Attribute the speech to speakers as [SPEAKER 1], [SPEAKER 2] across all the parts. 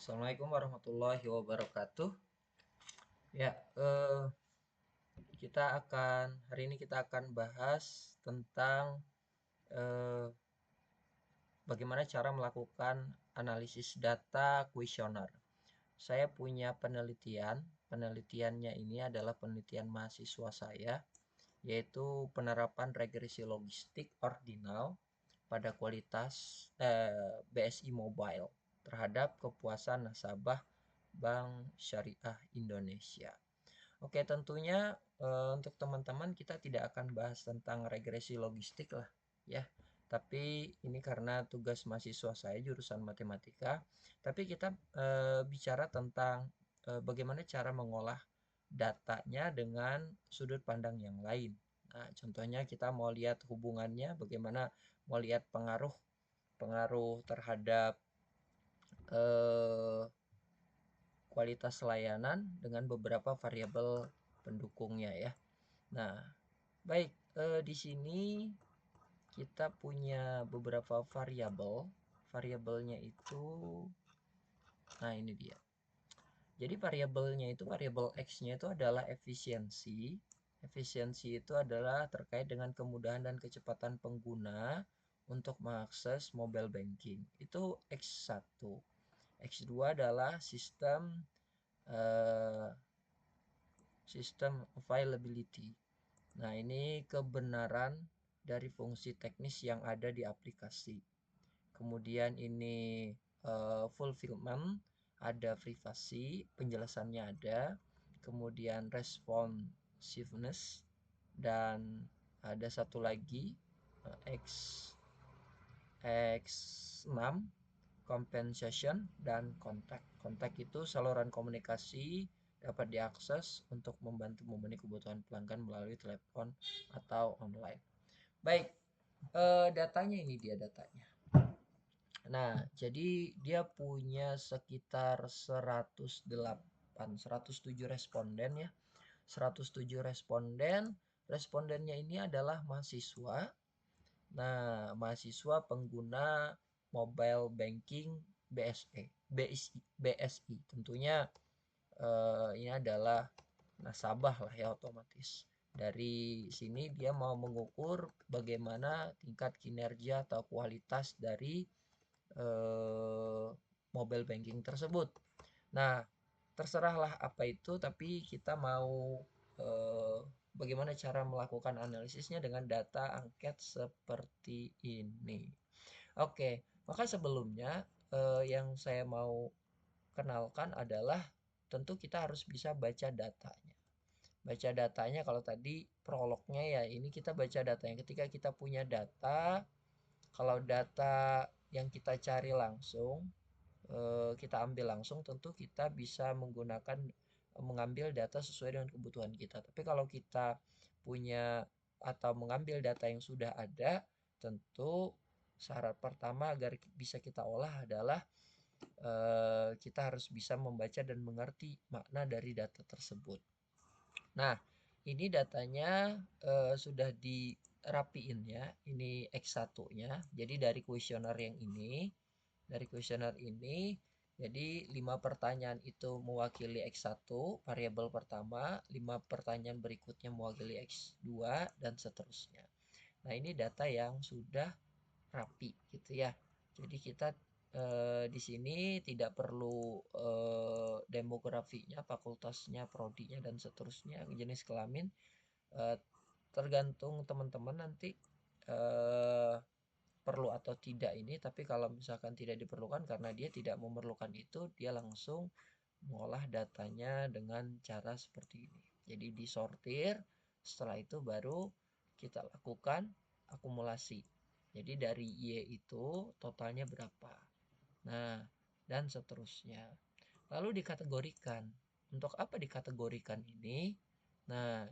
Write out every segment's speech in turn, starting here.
[SPEAKER 1] Assalamualaikum warahmatullahi wabarakatuh. Ya, hari ini kita akan bahas tentang eh, bagaimana cara melakukan analisis data kuesioner. Saya punya penelitiannya ini adalah penelitian mahasiswa saya, yaitu penerapan regresi logistik ordinal pada kualitas BSI Mobile terhadap kepuasan nasabah Bank Syariah Indonesia. Oke, tentunya untuk teman-teman kita tidak akan bahas tentang regresi logistik lah ya. Tapi ini karena tugas mahasiswa saya jurusan matematika, tapi kita bicara tentang bagaimana cara mengolah datanya dengan sudut pandang yang lain. Nah, contohnya kita mau lihat hubungannya, bagaimana mau lihat pengaruh pengaruh terhadap eh, kualitas layanan dengan beberapa variabel pendukungnya ya. Nah, baik, di sini kita punya beberapa variabel. Variabelnya itu, nah ini dia. Jadi variabelnya itu, variabel X-nya itu adalah efisiensi. Efisiensi itu adalah terkait dengan kemudahan dan kecepatan pengguna untuk mengakses mobile banking. Itu X1. X2 adalah eh, sistem availability. Nah, ini kebenaran dari fungsi teknis yang ada di aplikasi. Kemudian ini fulfillment, ada privasi, penjelasannya ada. Kemudian responsiveness, dan ada satu lagi X X6, compensation, dan kontak. Kontak itu saluran komunikasi dapat diakses untuk membantu memenuhi kebutuhan pelanggan melalui telepon atau online. Baik, datanya ini dia datanya. Nah, jadi dia punya sekitar 107 responden ya. 107 responden. Respondennya ini adalah mahasiswa. Nah, mahasiswa pengguna mobile banking BSI. Tentunya ini adalah nasabah lah ya, otomatis. Dari sini dia mau mengukur bagaimana tingkat kinerja atau kualitas dari mobile banking tersebut. Nah, terserahlah apa itu, tapi kita mau bagaimana cara melakukan analisisnya dengan data angket seperti ini. Oke, maka sebelumnya yang saya mau kenalkan adalah tentu kita harus bisa baca datanya. Baca datanya, kalau tadi prolognya ya, ini kita baca datanya. Ketika kita punya data, kalau data yang kita cari langsung, kita ambil langsung, tentu kita bisa mengambil data sesuai dengan kebutuhan kita. Tapi kalau kita punya atau mengambil data yang sudah ada, tentu syarat pertama agar bisa kita olah adalah kita harus bisa membaca dan mengerti makna dari data tersebut. Nah, ini datanya sudah dirapiin ya. Ini X1-nya. Jadi dari kuesioner yang ini, jadi 5 pertanyaan itu mewakili X1, variabel pertama, 5 pertanyaan berikutnya mewakili X2, dan seterusnya. Nah, ini data yang sudah rapi gitu ya. Jadi kita di sini tidak perlu demografinya, fakultasnya, prodinya, dan seterusnya, jenis kelamin. Tergantung teman-teman nanti perlu atau tidak ini. Tapi kalau misalkan tidak diperlukan karena dia tidak memerlukan itu, dia langsung mengolah datanya dengan cara seperti ini. Jadi disortir, setelah itu baru kita lakukan akumulasi. Jadi dari Y itu totalnya berapa. Nah, dan seterusnya. Lalu dikategorikan. Untuk apa dikategorikan ini? Nah,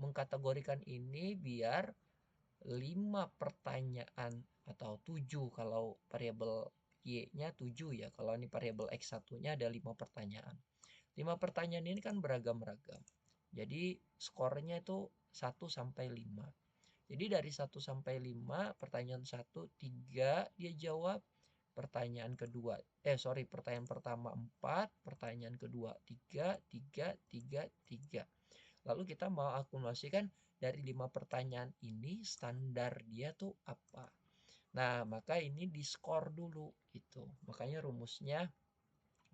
[SPEAKER 1] mengkategorikan ini biar 5 pertanyaan atau 7 kalau variabel Y-nya 7 ya. Kalau ini variabel X1-nya ada 5 pertanyaan. 5 pertanyaan ini kan beragam-ragam. Jadi skornya itu 1 sampai 5. Jadi dari 1 sampai 5, pertanyaan 1, 3 dia jawab, pertanyaan kedua, pertanyaan pertama 4, pertanyaan kedua 3, 3, 3, 3. Lalu kita mau akumulasikan dari 5 pertanyaan ini standar dia tuh apa. Nah, maka ini di-skor dulu gitu. Makanya rumusnya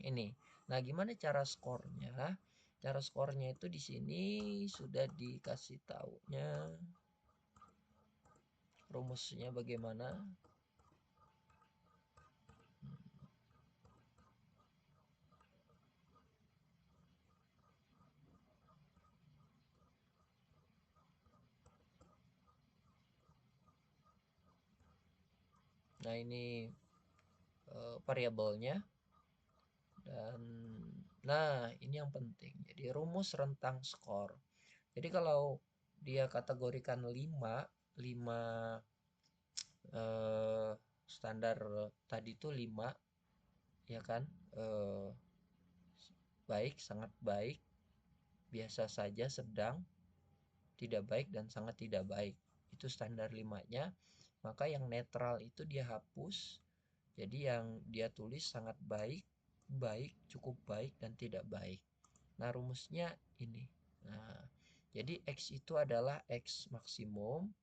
[SPEAKER 1] ini. Nah, gimana cara skornya? Cara skornya itu di sini sudah dikasih taunya. Rumusnya bagaimana? Nah, ini variabelnya. Dan nah, ini yang penting. Jadi rumus rentang skor. Jadi kalau dia kategorikan 5 standar tadi itu 5, ya kan? Baik, sangat baik, biasa saja, sedang, tidak baik, dan sangat tidak baik. Itu standar 5-nya. Maka yang netral itu dia hapus. Jadi yang dia tulis sangat baik, baik, cukup baik, dan tidak baik. Nah, rumusnya ini. Nah, jadi X itu adalah X maksimum.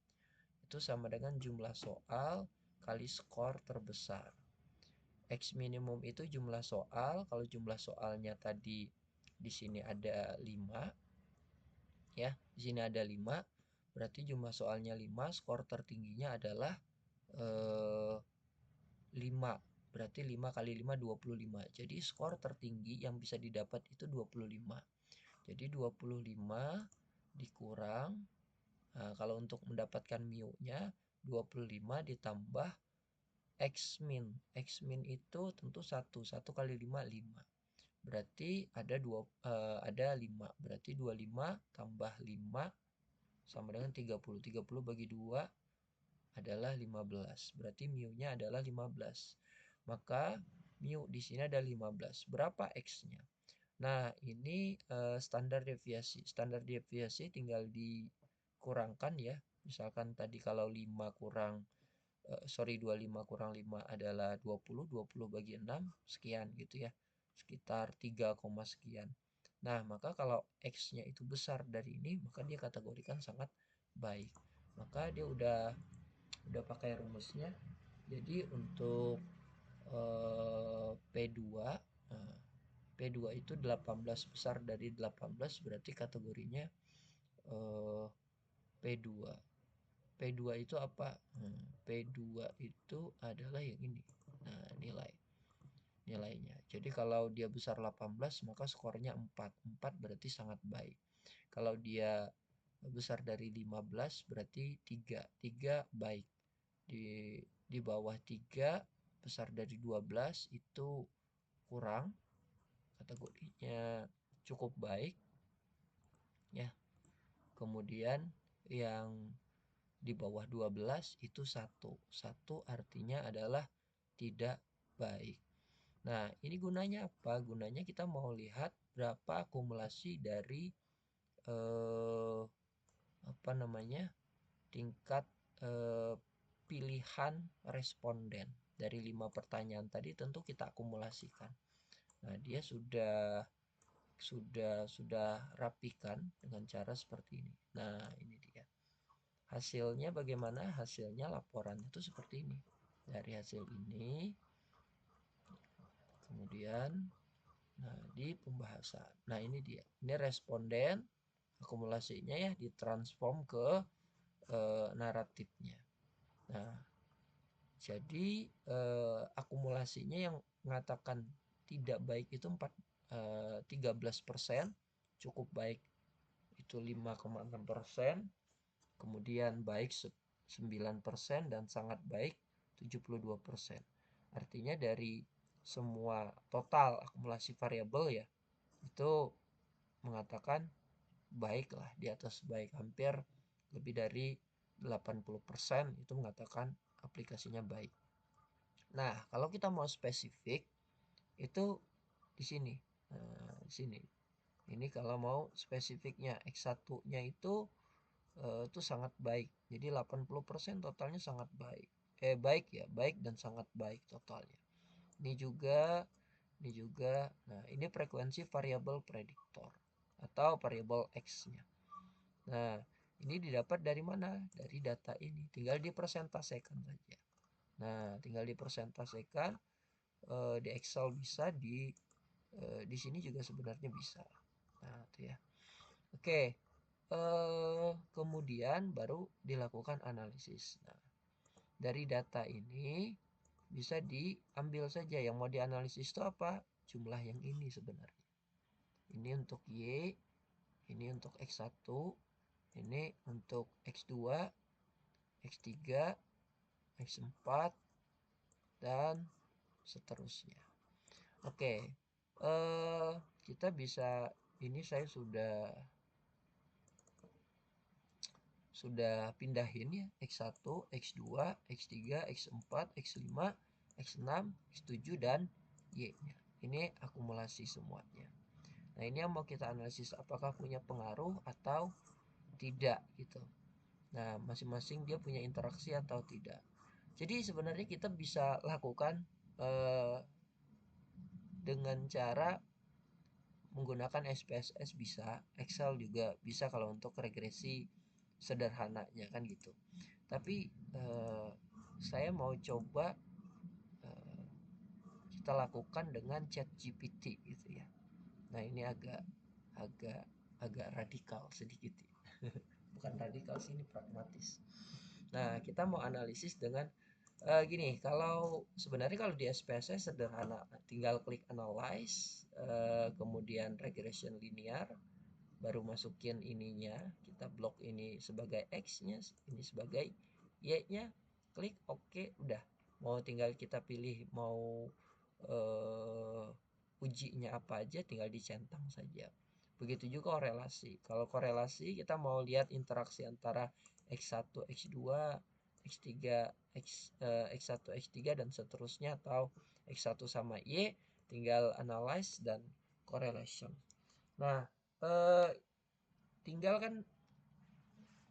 [SPEAKER 1] Itu sama dengan jumlah soal kali skor terbesar. X minimum itu jumlah soal. Kalau jumlah soalnya tadi di sini ada 5, ya. Di sini ada 5, berarti jumlah soalnya 5, skor tertingginya adalah 5. Berarti 5 kali 5 25. Jadi skor tertinggi yang bisa didapat itu 25. Jadi 25 dikurang, nah, kalau untuk mendapatkan mu-nya 25 ditambah X min. X min itu tentu 1. 1 kali 5 5. Berarti ada 5. Berarti 25 tambah 5 sama dengan 30. 30 bagi 2 adalah 15. Berarti mu-nya adalah 15. Maka mu di sini ada 15. Berapa X-nya? Nah, ini standar deviasi. Standar deviasi tinggal dikurangkan ya. Misalkan tadi kalau 5 kurang 25 kurang 5 adalah 20. 20 bagi 6 sekian gitu ya. Sekitar 3, sekian. Nah, maka kalau X-nya itu besar dari ini, maka dia kategorikan sangat baik. Maka dia udah pakai rumusnya. Jadi untuk P2, nah, P2 itu 18, besar dari 18 berarti kategorinya P2. P2 itu apa? P2 itu adalah yang ini. Nah, nilainya. Jadi kalau dia besar 18 maka skornya 4. 4 berarti sangat baik. Kalau dia besar dari 15 berarti 3. 3 baik. Di bawah 3, besar dari 12 itu kurang, kategorinya cukup baik ya. Kemudian yang di bawah 12 itu 1. 1 artinya adalah tidak baik. Nah, ini gunanya apa? Gunanya kita mau lihat berapa akumulasi dari apa namanya? Tingkat pilihan responden. Dari 5 pertanyaan tadi tentu kita akumulasikan. Nah, dia sudah rapikan dengan cara seperti ini. Nah, ini dia. Hasilnya bagaimana? Hasilnya laporannya itu seperti ini. Dari hasil ini, kemudian, nah, di pembahasan. Nah, ini dia. Ini responden, akumulasinya ya ditransform ke naratifnya. Nah, jadi akumulasinya yang mengatakan tidak baik itu 13%, cukup baik itu 5,6%, kemudian baik 9%, dan sangat baik 72%. Artinya dari semua total akumulasi variabel ya, itu mengatakan baik lah, di atas baik, hampir lebih dari 80% itu mengatakan aplikasinya baik. Nah, kalau kita mau spesifik itu di sini. Nah, di sini. Ini kalau mau spesifiknya X1-nya itu sangat baik. Jadi 80% totalnya sangat baik. Baik ya, baik dan sangat baik totalnya. Ini juga, ini juga. Nah, ini frekuensi variabel prediktor atau variabel X-nya. Nah, ini didapat dari mana? Dari data ini. Tinggal dipersentasekan saja. Nah, tinggal dipersentasekan, di Excel bisa, di sini juga sebenarnya bisa. Nah, itu ya. Oke. Kemudian baru dilakukan analisis. Nah, dari data ini bisa diambil saja yang mau dianalisis itu apa? Jumlah yang ini sebenarnya. Ini untuk Y, ini untuk X1, ini untuk X2, X3, X4, dan seterusnya. Oke, kita bisa, ini saya sudah pindahin ya, X1, X2, X3, X4, X5, X6, X7, dan Y-nya. Ini akumulasi semuanya. Nah, ini yang mau kita analisis apakah punya pengaruh atau tidak gitu. Nah, masing-masing dia punya interaksi atau tidak. Jadi sebenarnya kita bisa lakukan dengan cara menggunakan SPSS bisa, Excel juga bisa kalau untuk regresi sederhananya kan gitu. Tapi saya mau coba kita lakukan dengan ChatGPT gitu ya. Nah, ini agak agak agak radikal sedikit ya. Bukan radikal sih, ini pragmatis. Nah, kita mau analisis dengan gini, kalau sebenarnya kalau di SPSS sederhana, tinggal klik analyze, kemudian regression linear, baru masukin ininya, kita blok ini sebagai X-nya, ini sebagai Y-nya, klik OK, udah. Mau tinggal kita pilih mau ujinya apa aja, tinggal dicentang saja. Begitu juga korelasi. Kalau korelasi kita mau lihat interaksi antara X1, X2, X3, X1, X3 dan seterusnya, atau X1 sama Y, tinggal analyze dan correlation. Nah, tinggal kan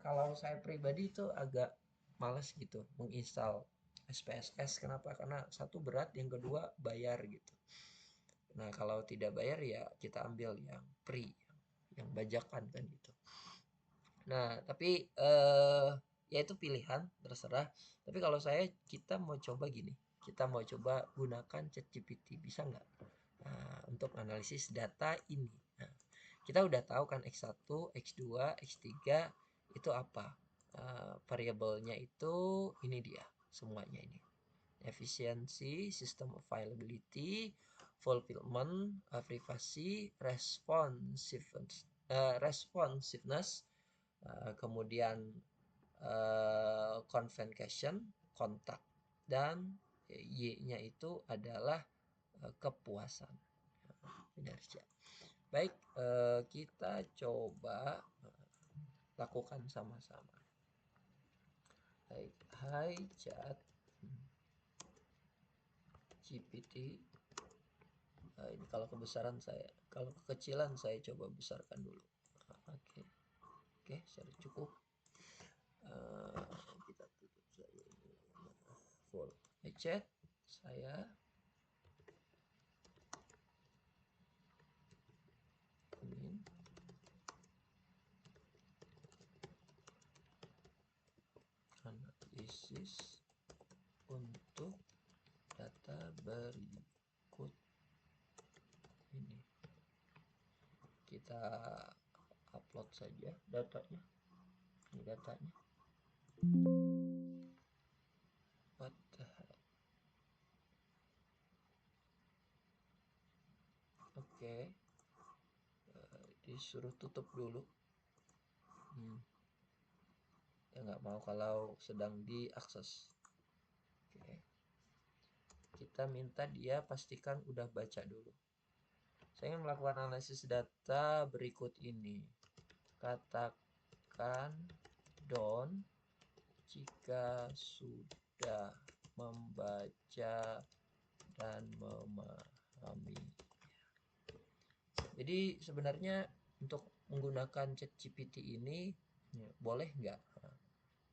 [SPEAKER 1] kalau saya pribadi itu agak males gitu menginstal SPSS. Kenapa? Karena satu berat, yang kedua bayar gitu. Nah, kalau tidak bayar ya kita ambil yang free, yang bajakan kan gitu. Nah, tapi ya itu pilihan, terserah. Tapi kalau kita mau coba gini. Kita mau coba gunakan ChatGPT, bisa nggak? Nah, untuk analisis data ini. Nah, kita udah tahu kan X1, X2, X3 itu apa? Variabelnya itu ini dia, semuanya ini. Efisiensi, system availability, fulfillment, privasi, responsiveness, kemudian convention, kontak, dan Y-nya itu adalah kepuasan kinerja. Baik, kita coba lakukan sama-sama. Baik, hai chat GPT. Ini kalau kebesaran saya, kalau kekecilan saya coba besarkan dulu. Oke, sudah cukup. Kita tutup saja ini full. Hai chat, saya ingin analisis untuk data berikut ini. Kita upload saja datanya. Ini datanya. What the hell? Oke. Disuruh tutup dulu. Ya nggak mau kalau sedang diakses. Oke. Kita minta dia pastikan udah baca dulu. Saya ingin melakukan analisis data berikut ini. Katakan Don jika sudah membaca dan memahami. Jadi sebenarnya untuk menggunakan ChatGPT ini boleh nggak?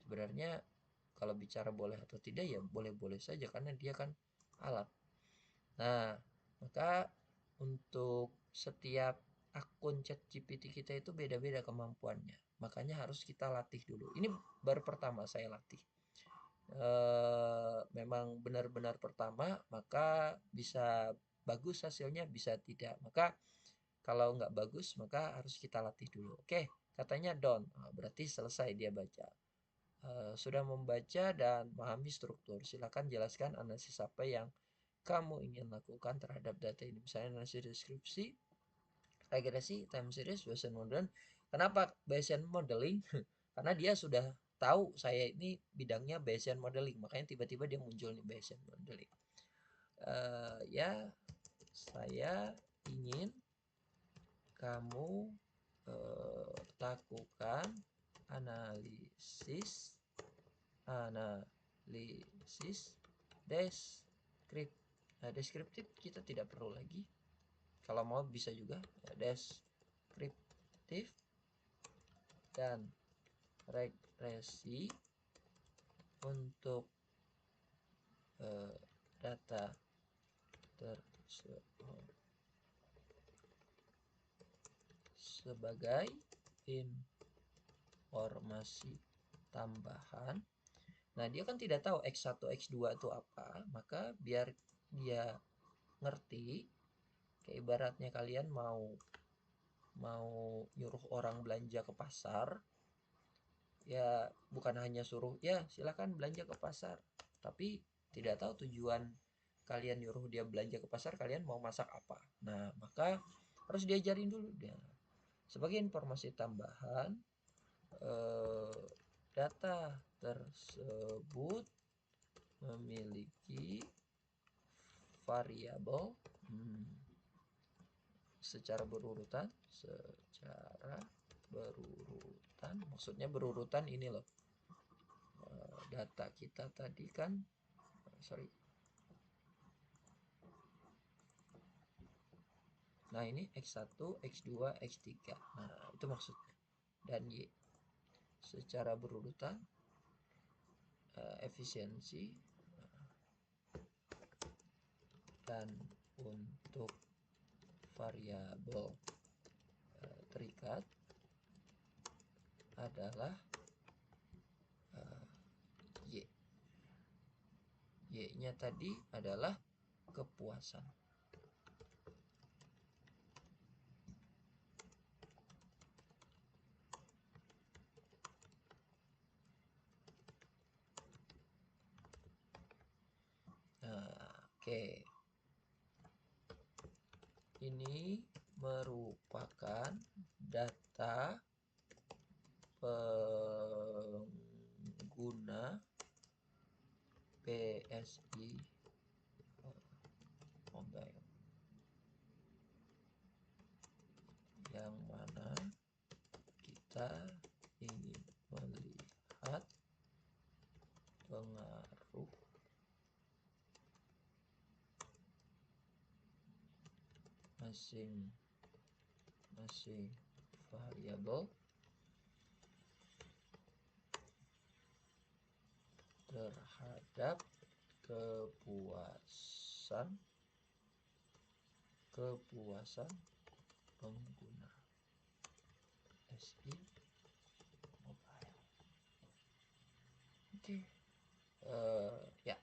[SPEAKER 1] Sebenarnya kalau bicara boleh atau tidak ya boleh-boleh saja, karena dia kan alat. Nah, maka untuk setiap akun ChatGPT kita itu beda-beda kemampuannya. Makanya harus kita latih dulu. Ini baru pertama saya latih. Memang benar-benar pertama, maka bisa bagus hasilnya, bisa tidak. Maka kalau nggak bagus, maka harus kita latih dulu. Oke, katanya done. Berarti selesai dia baca. Sudah membaca dan memahami struktur. Silakan jelaskan analisis apa yang kamu ingin lakukan terhadap data ini. Misalnya analisis deskripsi, regresi, time series, Bayesian model. Kenapa Bayesian modeling? Karena dia sudah tahu saya ini bidangnya Bayesian modeling, makanya tiba-tiba dia muncul nih Bayesian modeling. Ya, saya ingin kamu lakukan analisis deskriptif. Deskriptif kita tidak perlu lagi. Kalau mau bisa juga deskriptif dan regresi untuk data tersebut sebagai informasi tambahan. Nah, dia kan tidak tahu X1, X2 itu apa, maka biar dia ngerti, kayak ibaratnya kalian mau nyuruh orang belanja ke pasar, ya bukan hanya suruh, ya silahkan belanja ke pasar, tapi tidak tahu tujuan kalian nyuruh dia belanja ke pasar, kalian mau masak apa. Nah, maka harus diajarin dulu dia. Sebagai informasi tambahan, data tersebut memiliki variabel secara berurutan, maksudnya berurutan ini loh. Data kita tadi kan nah ini X1, X2, X3. Nah, itu maksudnya. Dan Y secara berurutan, efisiensi, dan untuk variabel terikat adalah Y. Y-nya tadi adalah kepuasan. Oke. Ini merupakan data pengguna BSI Mobile yang mana kita ingin melihat pengaruh masing-masing variabel terhadap kepuasan pengguna SI Mobile. Oke. Ya,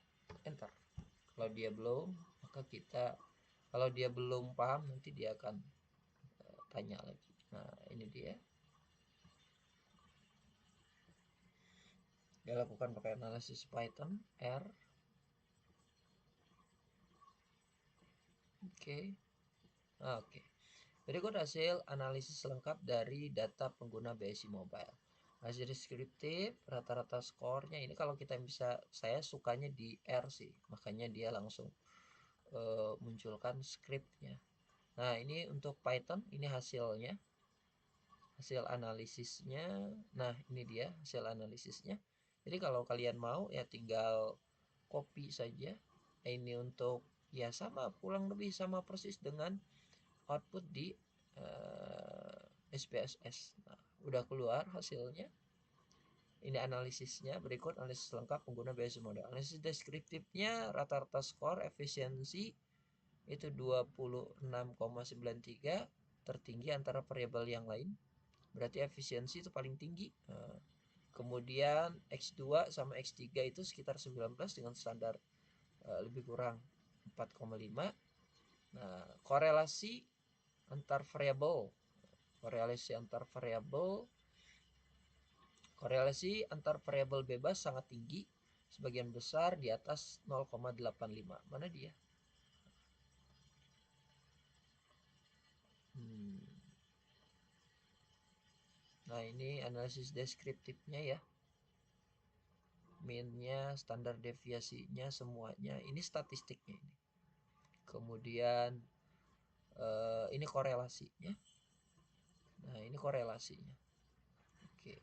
[SPEAKER 1] enter. Kalau dia belum, maka kalau dia belum paham nanti dia akan tanya lagi. Nah, ini dia. Dia lakukan pakai analisis Python R. Oke. Berikut hasil analisis lengkap dari data pengguna BSI Mobile. Hasil deskriptif, rata-rata skornya ini kalau kita bisa, saya sukanya di R sih, makanya dia langsung munculkan scriptnya. Nah, ini untuk Python, ini hasilnya, hasil analisisnya. Nah, ini dia hasil analisisnya. Jadi kalau kalian mau ya tinggal copy saja. Ini untuk ya sama, kurang lebih sama persis dengan output di SPSS. Nah, udah keluar hasilnya. Ini analisisnya. Berikut analisis lengkap pengguna BSI Model. Analisis deskriptifnya, rata-rata skor, efisiensi, itu 26,93, tertinggi antara variabel yang lain, berarti efisiensi itu paling tinggi. Kemudian X2 sama X3 itu sekitar 19 dengan standar lebih kurang 4,5. Nah, korelasi antar variabel bebas sangat tinggi, sebagian besar di atas 0,85. Mana dia? Nah, ini analisis deskriptifnya ya. Mean-nya, standar deviasinya, semuanya. Ini statistiknya ini. Kemudian ini korelasinya. Nah, ini korelasinya. Oke.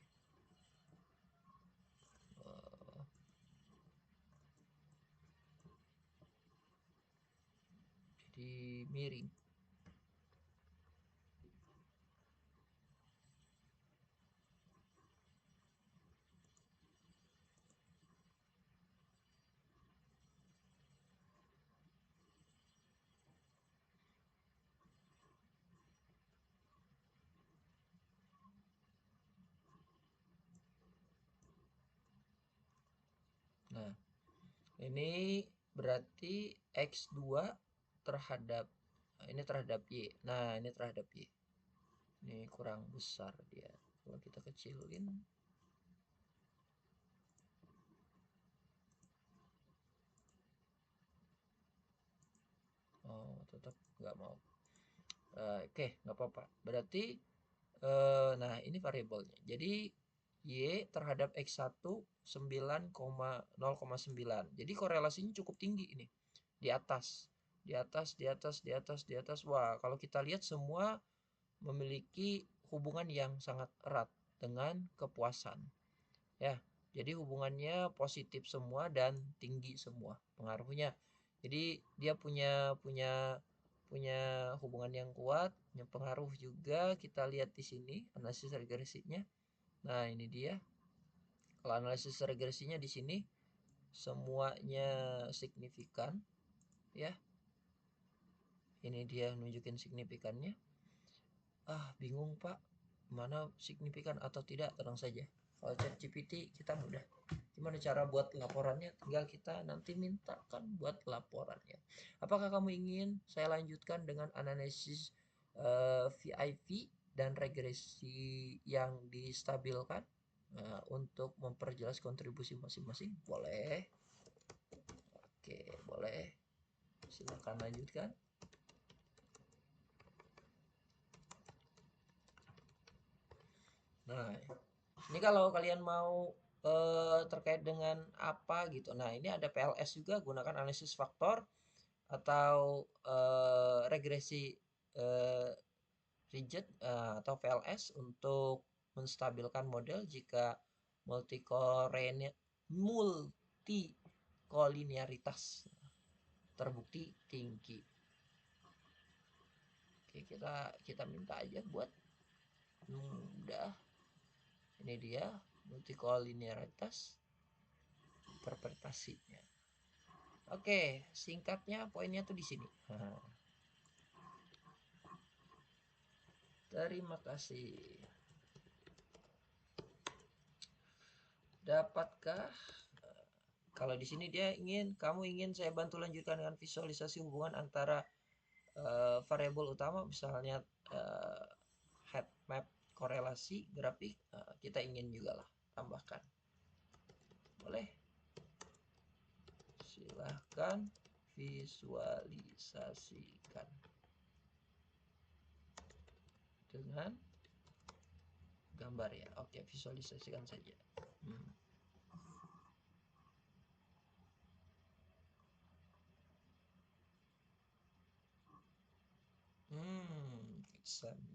[SPEAKER 1] Jadi miring. Nah, ini berarti X2 terhadap ini terhadap Y. Nah, ini terhadap Y. Ini kurang besar dia. Kalau kita kecilin, oh tetap nggak mau. Oke, nggak apa-apa. Berarti nah ini variabelnya. Jadi Y terhadap X1 9,0,9. Jadi korelasinya cukup tinggi ini. Di atas. Di atas, di atas, di atas, di atas. Wah, kalau kita lihat semua memiliki hubungan yang sangat erat dengan kepuasan. Ya, jadi hubungannya positif semua dan tinggi semua pengaruhnya. Jadi dia punya punya punya hubungan yang kuat, punya pengaruh juga. Kita lihat di sini analisis regresinya. Nah, ini dia. Kalau analisis regresinya di sini semuanya signifikan, ya. Ini dia nunjukin signifikannya. Bingung Pak, mana signifikan atau tidak? Tenang saja. Kalau ChatGPT kita mudah. Gimana cara buat laporannya? Tinggal kita nanti mintakan buat laporannya. Apakah kamu ingin saya lanjutkan dengan analisis VIV dan regresi yang distabilkan untuk memperjelas kontribusi masing-masing? Boleh. Oke, boleh. Silakan lanjutkan. Nah, ini kalau kalian mau terkait dengan apa gitu. Nah, ini ada PLS juga, gunakan analisis faktor atau regresi eh, rigid atau PLS untuk menstabilkan model jika multikolinearitas terbukti tinggi. Oke, kita minta aja buat mudah. Ini dia multikolinearitas interpretasinya. Oke, singkatnya poinnya tuh di sini. Terima kasih. Dapatkah kalau di sini kamu ingin saya bantu lanjutkan dengan visualisasi hubungan antara variabel utama, misalnya heat map, korelasi, grafik, kita ingin juga lah tambahkan. Boleh? Silahkan visualisasikan dengan gambar ya. Oke, visualisasikan saja.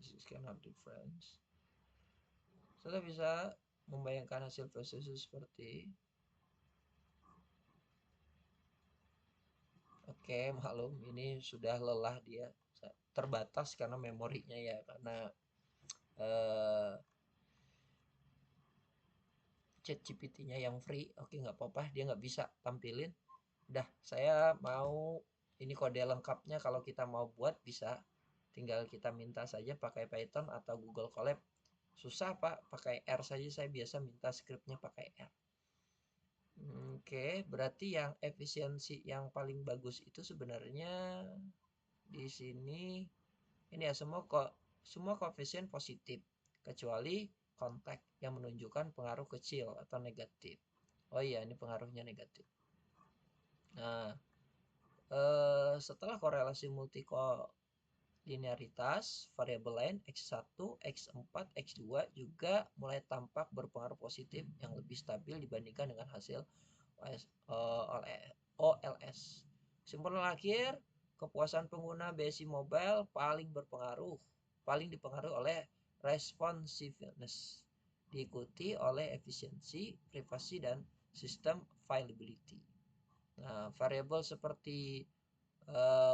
[SPEAKER 1] This cannot difference. Sudah bisa membayangkan hasil proses seperti Oke, maklum ini sudah lelah dia. Terbatas karena memorinya ya, karena ChatGPT-nya yang free. Oke, nggak apa-apa, dia nggak bisa tampilin. Udah, saya mau Ini kode lengkapnya kalau kita mau buat bisa, tinggal kita minta saja pakai Python atau Google Colab. Susah Pak, pakai R saja, saya biasa minta scriptnya pakai R. Oke, berarti yang efisiensi yang paling bagus itu sebenarnya di sini ini ya, semua koefisien positif kecuali kontak yang menunjukkan pengaruh kecil atau negatif. Oh iya, ini pengaruhnya negatif. Nah, setelah korelasi multilinearitas, variabel lain X1, X4, X2 juga mulai tampak berpengaruh positif yang lebih stabil dibandingkan dengan hasil OLS. Kesimpulan akhir, kepuasan pengguna BSI Mobile paling dipengaruhi oleh responsiveness, diikuti oleh efisiensi, privasi, dan sistem availability. Nah, variabel seperti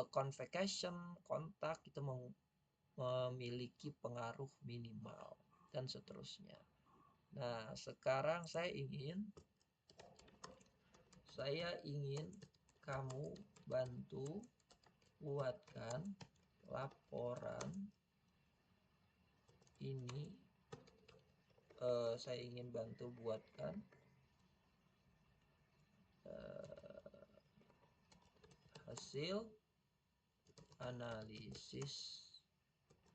[SPEAKER 1] convection, kontak itu memiliki pengaruh minimal dan seterusnya. Nah, sekarang saya ingin kamu bantu buatkan laporan ini. Saya ingin bantu buatkan hasil analisis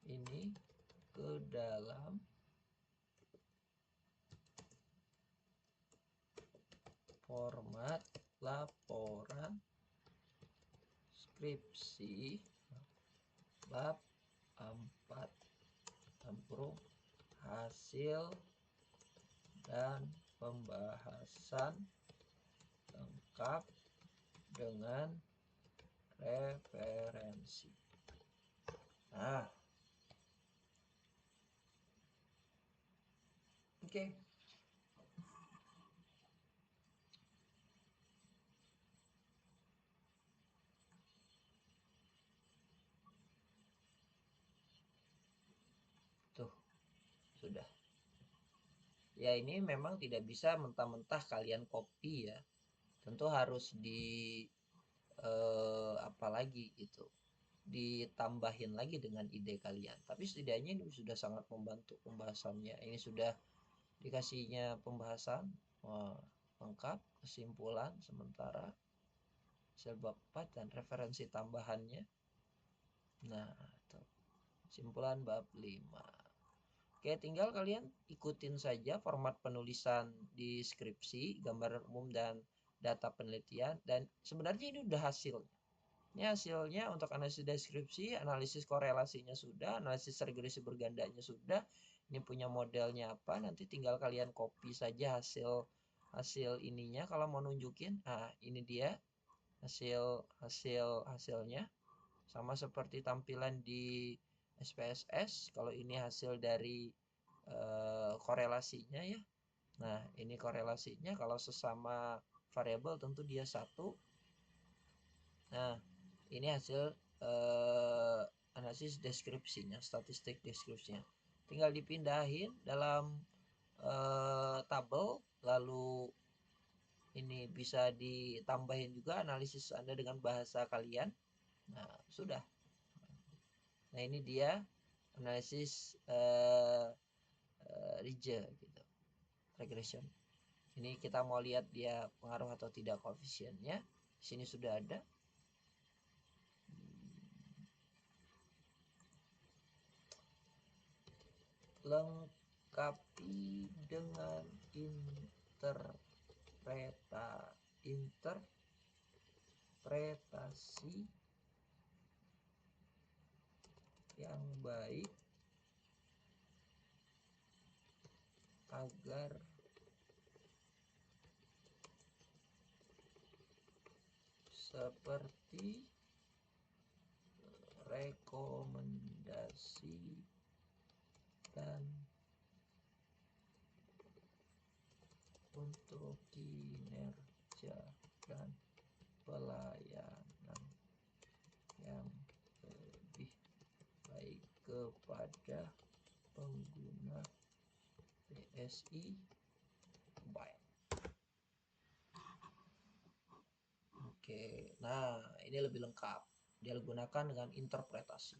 [SPEAKER 1] ini ke dalam format laporan skripsi bab 4 tempurung hasil dan pembahasan lengkap dengan referensi. Nah, oke. Tuh, sudah. Ya, ini memang tidak bisa mentah-mentah kalian copy ya. Tentu harus apa lagi gitu, ditambahin lagi dengan ide kalian. Tapi setidaknya ini sudah sangat membantu pembahasannya. Ini sudah dikasihnya pembahasan lengkap, kesimpulan sementara, hasil bab 4 dan referensi tambahannya. Nah, itu kesimpulan bab 5. Oke, tinggal kalian ikutin saja format penulisan di skripsi, gambar umum dan data penelitian. Dan sebenarnya ini udah hasilnya. Ini hasilnya untuk analisis deskripsi, analisis korelasinya sudah, analisis regresi bergandanya sudah. Ini punya modelnya apa, nanti tinggal kalian copy saja hasil ininya kalau mau nunjukin. Nah, ini dia hasilnya. Sama seperti tampilan di SPSS, kalau ini hasil dari korelasinya ya. Nah, ini korelasinya, kalau sesama variabel tentu dia 1. Nah, ini hasil analisis deskripsinya, statistik deskripsinya. Tinggal dipindahin dalam tabel, lalu ini bisa ditambahin juga analisis Anda dengan bahasa kalian. Nah, sudah. Nah, ini dia analisis gitu, regression. Ini kita mau lihat dia pengaruh atau tidak koefisiennya. Di sini sudah ada. Lengkapi dengan interpretasi yang baik agar seperti rekomendasi dan untuk kinerja dan pelayanan yang lebih baik kepada pengguna BSI Mobile. Oke, nah ini lebih lengkap. Dia gunakan dengan interpretasi.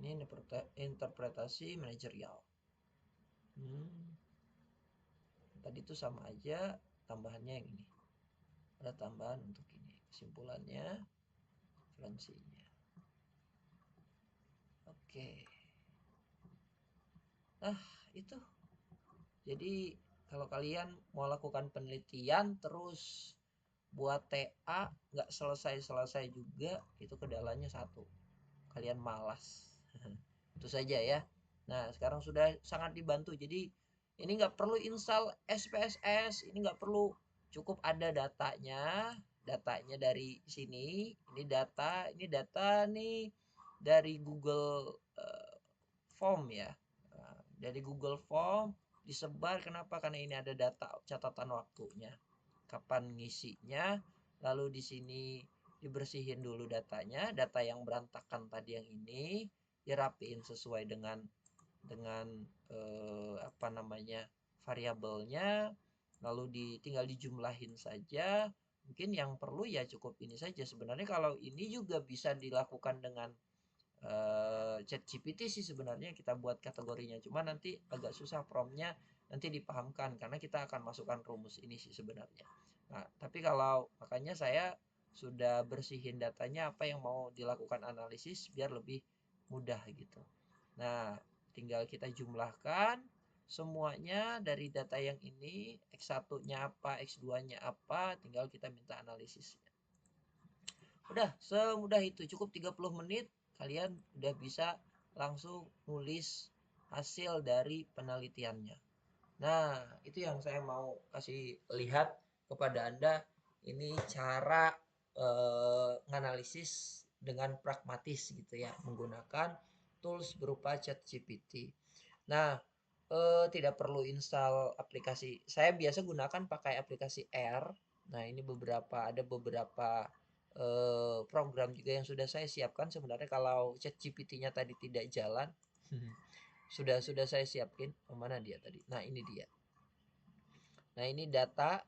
[SPEAKER 1] Ini interpretasi manajerial. Tadi itu sama aja, tambahannya yang ini. Ada tambahan untuk ini. Kesimpulannya, referensinya. Oke. Nah, itu. Jadi, kalau kalian mau lakukan penelitian terus buat TA nggak selesai-selesai juga, itu kendalanya satu. Kalian malas. Itu saja ya. Nah, sekarang sudah sangat dibantu. Jadi, ini nggak perlu install SPSS, ini nggak perlu, cukup ada datanya, datanya dari sini, ini data nih dari Google Form ya. Nah, dari Google Form disebar, kenapa? Karena ini ada data catatan waktunya. Kapan ngisinya, lalu di sini dibersihin dulu datanya, data yang berantakan tadi yang ini dirapiin sesuai dengan apa namanya, variabelnya, lalu tinggal dijumlahin saja. Mungkin yang perlu ya cukup ini saja. Sebenarnya kalau ini juga bisa dilakukan dengan ChatGPT sih sebenarnya, kita buat kategorinya. Cuma nanti agak susah promptnya nanti dipahamkan karena kita akan masukkan rumus ini sih sebenarnya. Nah, tapi kalau makanya saya sudah bersihin datanya apa yang mau dilakukan analisis biar lebih mudah gitu. Nah, tinggal kita jumlahkan semuanya dari data yang ini, X1-nya apa, X2-nya apa, tinggal kita minta analisisnya. Udah, semudah itu. Cukup 30 menit kalian udah bisa langsung nulis hasil dari penelitiannya. Nah, itu yang saya mau kasih lihat kepada Anda. Ini cara menganalisis dengan pragmatis gitu ya, menggunakan tools berupa ChatGPT. Nah, tidak perlu install aplikasi. Saya biasa gunakan pakai aplikasi R. Nah, ini ada beberapa program juga yang sudah saya siapkan sebenarnya kalau ChatGPT-nya tadi tidak jalan. sudah saya siapin. Mana dia tadi? Nah, ini dia. Nah, ini data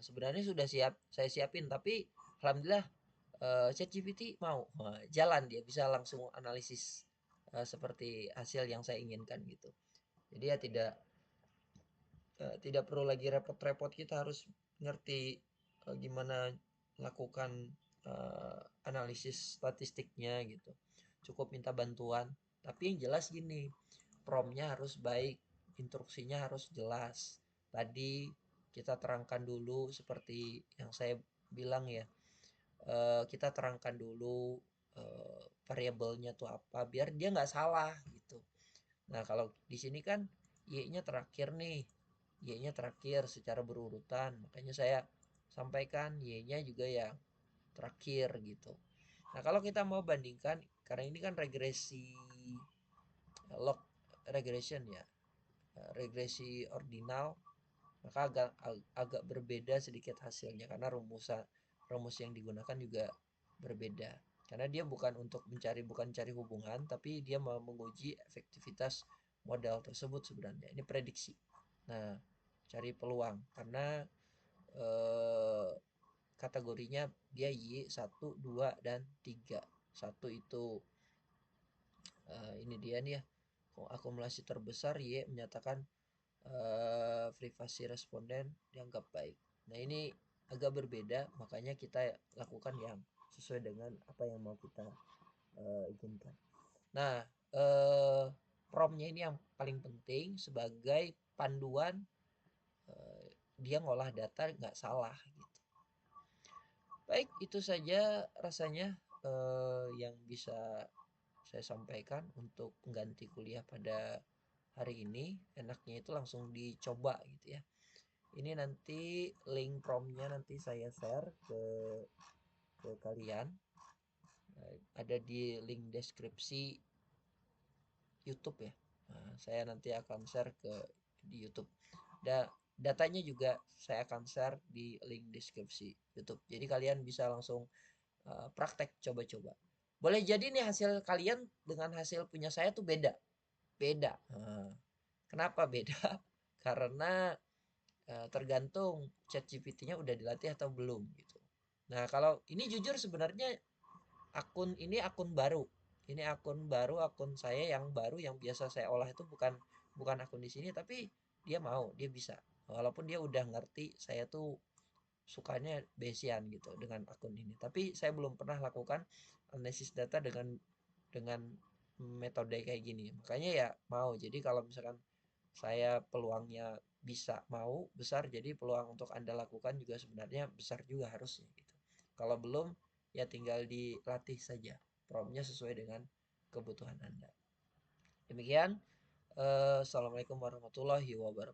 [SPEAKER 1] sebenarnya sudah saya siapin, tapi alhamdulillah ChatGPT mau jalan, dia bisa langsung analisis seperti hasil yang saya inginkan gitu. Jadi ya tidak perlu lagi repot-repot, kita harus ngerti gimana lakukan analisis statistiknya gitu. Cukup minta bantuan. Tapi yang jelas gini, promptnya harus baik, instruksinya harus jelas. Tadi kita terangkan dulu seperti yang saya bilang ya, kita terangkan dulu variabelnya tuh apa biar dia nggak salah gitu. Nah, kalau di sini kan Y-nya terakhir nih, Y-nya terakhir secara berurutan, makanya saya sampaikan Y-nya juga yang terakhir gitu. Nah, kalau kita mau bandingkan, karena ini kan log regression ya, regresi ordinal, maka agak berbeda sedikit hasilnya karena rumus yang digunakan juga berbeda. Karena dia bukan mencari hubungan, tapi dia mau menguji efektivitas model tersebut sebenarnya. Ini prediksi. Nah, cari peluang karena eh, kategorinya dia Y1, 2, dan 3. Satu itu ini dia nih ya. Akumulasi terbesar Y menyatakan privasi responden dianggap baik. Nah, ini agak berbeda, makanya kita lakukan yang sesuai dengan apa yang mau kita izinkan. Nah, promptnya ini yang paling penting sebagai panduan dia ngolah data nggak salah gitu. Baik, itu saja rasanya yang bisa saya sampaikan untuk pengganti kuliah pada hari ini. Enaknya itu langsung dicoba gitu ya. Ini nanti link promptnya nanti saya share ke kalian. Ada di link deskripsi YouTube ya. Nah, saya nanti akan share di YouTube. Datanya juga saya akan share di link deskripsi YouTube. Jadi kalian bisa langsung praktek coba-coba. Boleh jadi nih hasil kalian dengan hasil punya saya tuh beda. Beda. Kenapa beda? Karena tergantung ChatGPT-nya udah dilatih atau belum gitu. Nah, kalau ini jujur sebenarnya akun baru. Ini akun baru, akun saya yang baru yang biasa saya olah itu bukan bukan akun di sini, tapi dia mau, dia bisa. Walaupun dia udah ngerti saya tuh sukanya Bayesian gitu dengan akun ini. Tapi saya belum pernah lakukan analisis data dengan metode kayak gini. Makanya ya mau. Jadi kalau misalkan saya peluangnya bisa mau besar, jadi peluang untuk Anda lakukan juga sebenarnya besar juga harusnya gitu. Kalau belum ya tinggal dilatih saja promptnya sesuai dengan kebutuhan Anda. Demikian. Assalamualaikum warahmatullahi wabarakatuh.